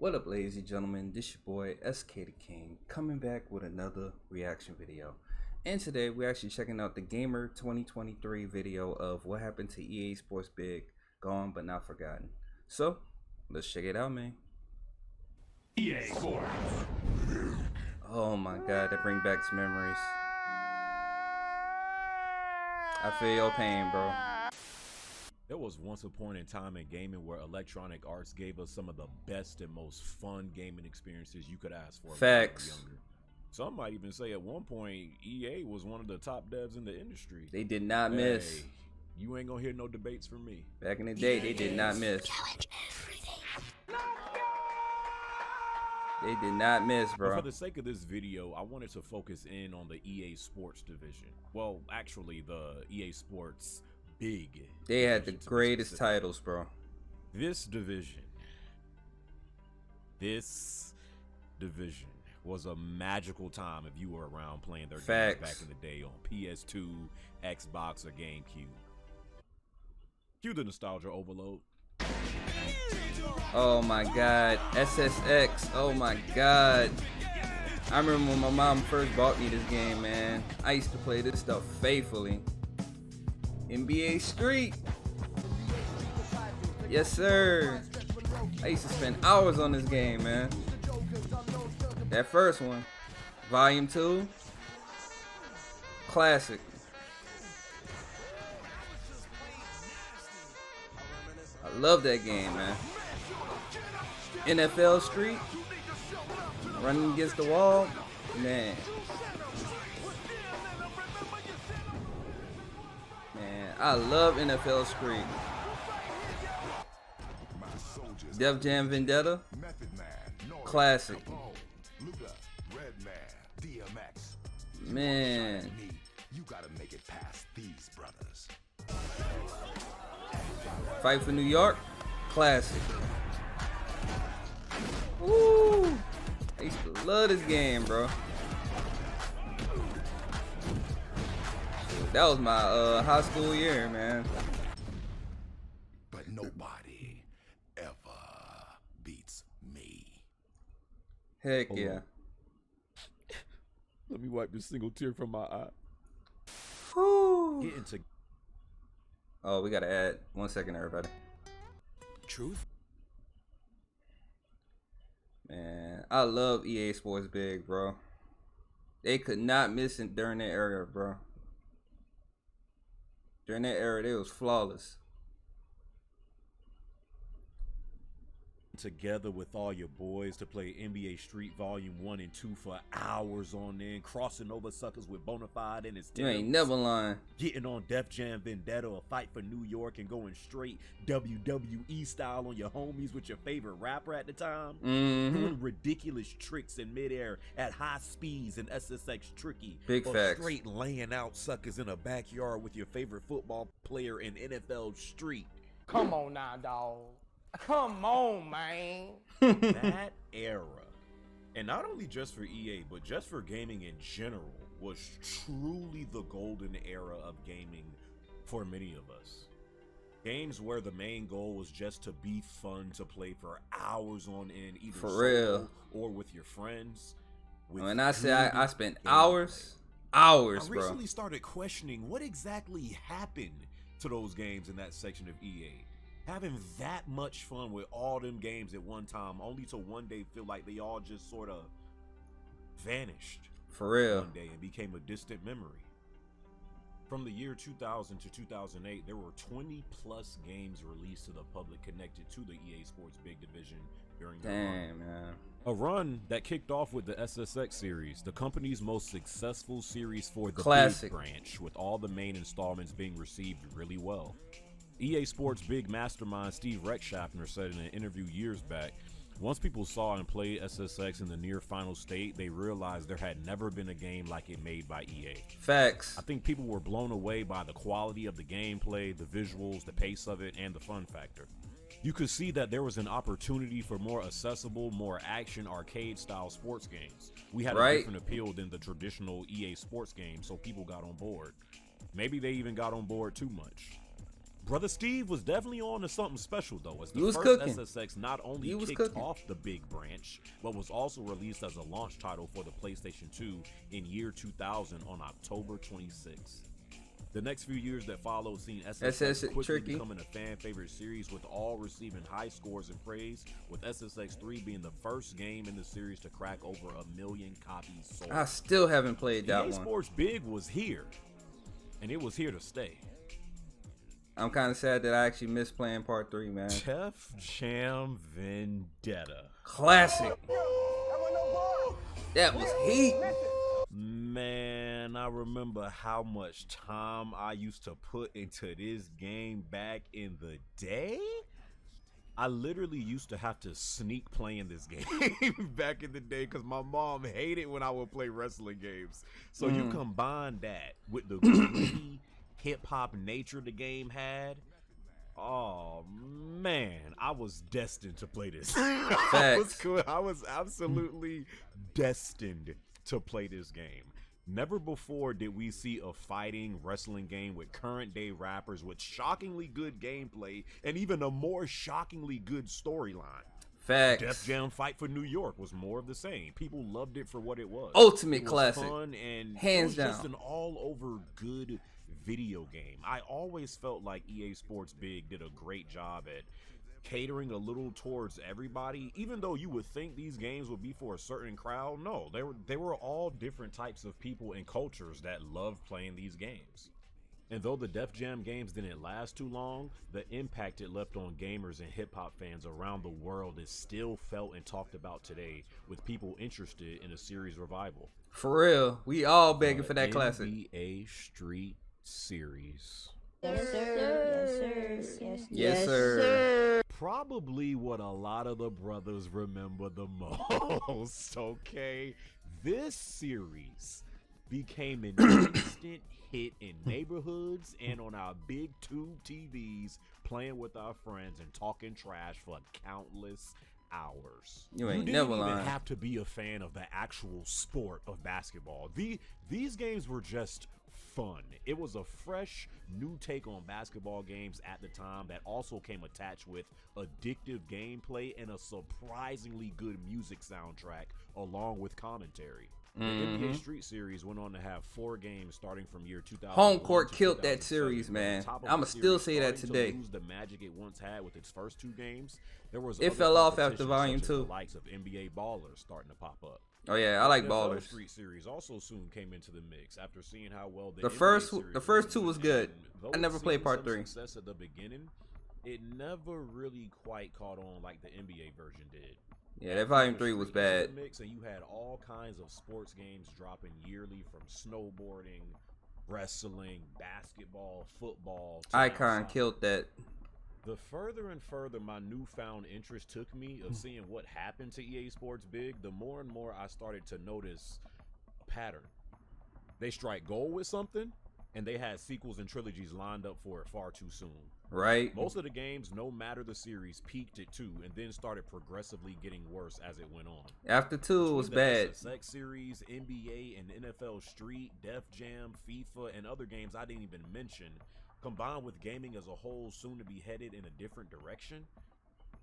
What up, ladies and gentlemen, this your boy SK the King, coming back with another reaction video. And today we're actually checking out the Gamer 2023 video of what happened to EA Sports Big, Gone But Not Forgotten. So, let's check it out, man. EA Sports. Oh my god, that brings back some memories. I feel your pain, bro. There was once a point in time in gaming where Electronic Arts gave us some of the best and most fun gaming experiences you could ask for. Facts. When you were younger. Some might even say at one point EA was one of the top devs in the industry. They did not miss. You ain't gonna hear no debates from me. Back in the day, they did not miss. They did not miss, bro. But for the sake of this video, I wanted to focus in on the EA Sports division. Well, actually, the EA Sports Big. They had the greatest titles, bro. This division was a magical time if you were around playing their games back in the day on PS2, Xbox, or GameCube. Cue the nostalgia overload. Oh my god, SSX, oh my god. I remember when my mom first bought me this game, man. I used to play this stuff faithfully. NBA Street. Yes, sir. I used to spend hours on this game, man. That first one, Volume 2, classic. I love that game, man. NFL Street, running against the wall, man. I love NFL Street. Def Jam Vendetta, classic. Man, you gotta make it past these brothers. Fight for New York, classic. Woo! I used to love this game, bro. That was my high school year, man. But nobody ever beats me. Heck yeah. Let me wipe this single tear from my eye. Whew. Get into Oh, we gotta add 1 second, everybody. truth. Man, I love EA Sports Big, bro. They could not miss it during that era, bro. During that era, they was flawless. Together with all your boys to play NBA Street Volume 1 and 2 for hours on end, crossing over suckers with Bonafide and his You ain't never lying. Getting on Def Jam Vendetta or Fight for New York and going straight WWE style on your homies with your favorite rapper at the time. Doing ridiculous tricks in midair at high speeds in SSX Tricky. Big or facts. Straight laying out suckers in a backyard with your favorite football player in NFL Street. Come on now, dog. Come on, man. That era, and not only just for EA, but just for gaming in general, was truly the golden era of gaming for many of us. Games where the main goal was just to be fun, to play for hours on end, either For solo real. or with your friends. When I say I spent hours, bro. I recently started questioning what exactly happened to those games in that section of EA. Having that much fun with all them games at one time, only to one day feel like they all just sort of vanished. For real. One day and became a distant memory. From the year 2000 to 2008, there were 20 plus games released to the public connected to the EA Sports Big division during the run. Damn, man. A run that kicked off with the SSX series, the company's most successful series for the Classic. Big branch, with all the main installments being received really well. EA Sports Big mastermind Steve Reckschaffner said in an interview years back, once people saw and played SSX in the near final state, they realized there had never been a game like it made by EA. Facts. I think people were blown away by the quality of the gameplay, the visuals, the pace of it, and the fun factor. You could see that there was an opportunity for more accessible, more action arcade style sports games. We had a different appeal than the traditional EA sports game, so people got on board. Maybe they even got on board too much. Brother Steve was definitely on to something special though, as the He was first cooking. SSX not only He was kicked cooking. off the big branch, but was also released as a launch title for the PlayStation 2 in year 2000 on October 26th. The next few years that followed seen SSX quickly tricky. becoming a fan favorite series, with all receiving high scores and praise, with SSX 3 being the first game in the series to crack over 1 million copies sold. I still haven't played that EA one. Sports Big was here, and it was here to stay. I'm kind of sad that I actually missed playing part 3, man. Def Jam Vendetta. Classic. That was heat. Man, I remember how much time I used to put into this game back in the day. I literally used to have to sneak playing this game back in the day because my mom hated when I would play wrestling games. So you combine that with the gritty hip-hop nature the game had. Oh man, I was destined to play this. I was absolutely destined to play this game. Never before did we see a fighting wrestling game with current day rappers with shockingly good gameplay and even a more shockingly good storyline. Facts. Def Jam Fight for New York was more of the same. People loved it for what it was. Ultimate It was classic. fun and Hands it was just down. an all-over good video game. I always felt like EA Sports Big did a great job at catering a little towards everybody. Even though you would think these games would be for a certain crowd, no, they were all different types of people and cultures that loved playing these games. And though the Def Jam games didn't last too long, the impact it left on gamers and hip-hop fans around the world is still felt and talked about today, with people interested in a series revival. For real. We all begging for that classic. NBA Street Series. Yes, sir. Yes, sir. Probably what a lot of the brothers remember the most, okay? This series became an instant hit in neighborhoods and on our big tube TVs, playing with our friends and talking trash for countless hours. You ain't didn't never even lying. have to be a fan of the actual sport of basketball. These games were just fun. It was a fresh new take on basketball games at the time that also came attached with addictive gameplay and a surprisingly good music soundtrack along with commentary. The NBA Street Series went on to have 4 games starting from year 2000. Home court killed that series, man. I'ma still say that today. Lose the magic it once had with its first 2 games. There was It other fell off after competition volume such as 2. The likes of NBA Ballers starting to pop up. Oh yeah, I like NFL Ballers. Street Series also soon came into the mix after seeing how well The NBA first series 2 was did. good. And though I never it played seen part some 3. Success at the beginning, it never really quite caught on like the NBA version did. Yeah, that volume After 3 was Street into bad. the mix, and you had all kinds of sports games dropping yearly, from snowboarding, wrestling, basketball, football. to now Icon soccer. killed that. The further and further my newfound interest took me of seeing what happened to EA Sports Big, the more and more I started to notice a pattern. They strike gold with something, and they had sequels and trilogies lined up for it far too soon. Right? Most of the games, no matter the series, peaked at 2 and then started progressively getting worse as it went on. After 2 it was Between the bad. SSX series, NBA and NFL Street, Def Jam, FIFA, and other games I didn't even mention, combined with gaming as a whole soon to be headed in a different direction,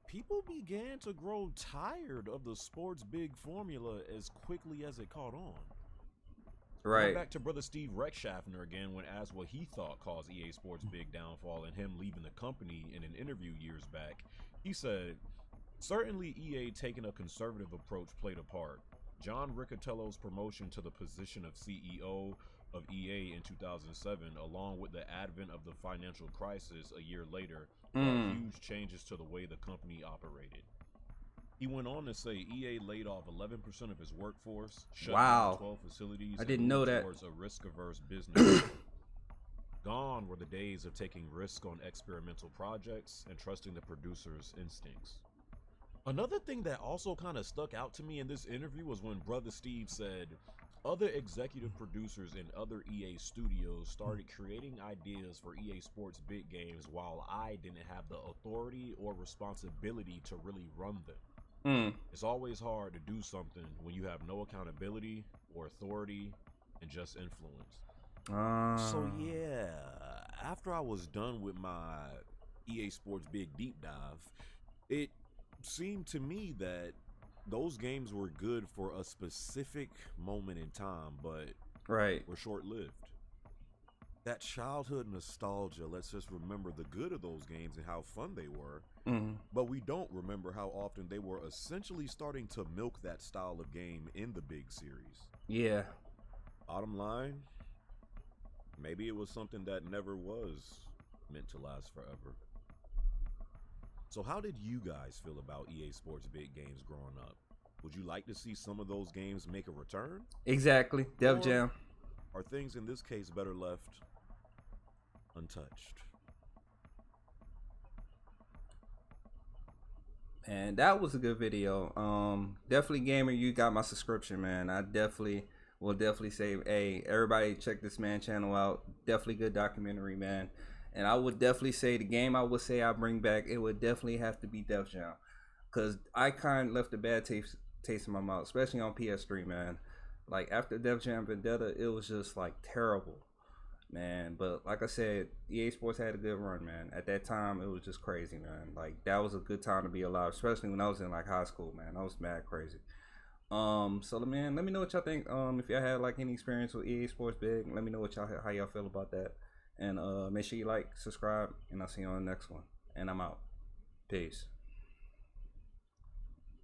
people began to grow tired of the sports big formula as quickly as it caught on. Going Right. back to brother Steve Rexschaffner again when asked what he thought caused EA Sports' big downfall and him leaving the company in an interview years back, he said, "Certainly EA taking a conservative approach played a part. John Riccatello's promotion to the position of CEO of EA in 2007, along with the advent of the financial crisis a year later, brought huge changes to the way the company operated." He went on to say EA laid off 11% of his workforce, shut Wow. down 12 facilities, I and didn't know moved that. towards a risk-averse business. Gone were the days of taking risks on experimental projects and trusting the producer's instincts. Another thing that also kind of stuck out to me in this interview was when Brother Steve said, other executive producers in other EA studios started creating ideas for EA Sports big games while I didn't have the authority or responsibility to really run them. It's always hard to do something when you have no accountability or authority and just influence. So yeah, after I was done with my EA Sports Big Deep Dive, it seemed to me that those games were good for a specific moment in time, but Right. were short-lived. That childhood nostalgia lets us remember the good of those games and how fun they were, but we don't remember how often they were essentially starting to milk that style of game in the big series. Yeah. Bottom line, maybe it was something that never was meant to last forever. So how did you guys feel about EA Sports big games growing up? Would you like to see some of those games make a return? Exactly. Def Or Jam. are things in this case better left untouched? And that was a good video. Definitely gamer, you got my subscription, man. I definitely will definitely say, hey, everybody check this man channel out. Definitely good documentary, man. And I would definitely say the game I would say I bring back, it would definitely have to be Def Jam. Cause I kind of left a bad taste in my mouth, especially on PS3, man. Like after Def Jam Vendetta, it was just like terrible, man. But like I said, EA Sports had a good run, man. At that time, it was just crazy, man. Like that was a good time to be alive, especially when I was in like high school, man. I was mad crazy. So man, let me know what y'all think. If y'all had like any experience with EA Sports Big, let me know what y'all how y'all feel about that. And make sure you like, subscribe, and I'll see you on the next one. And I'm out. Peace.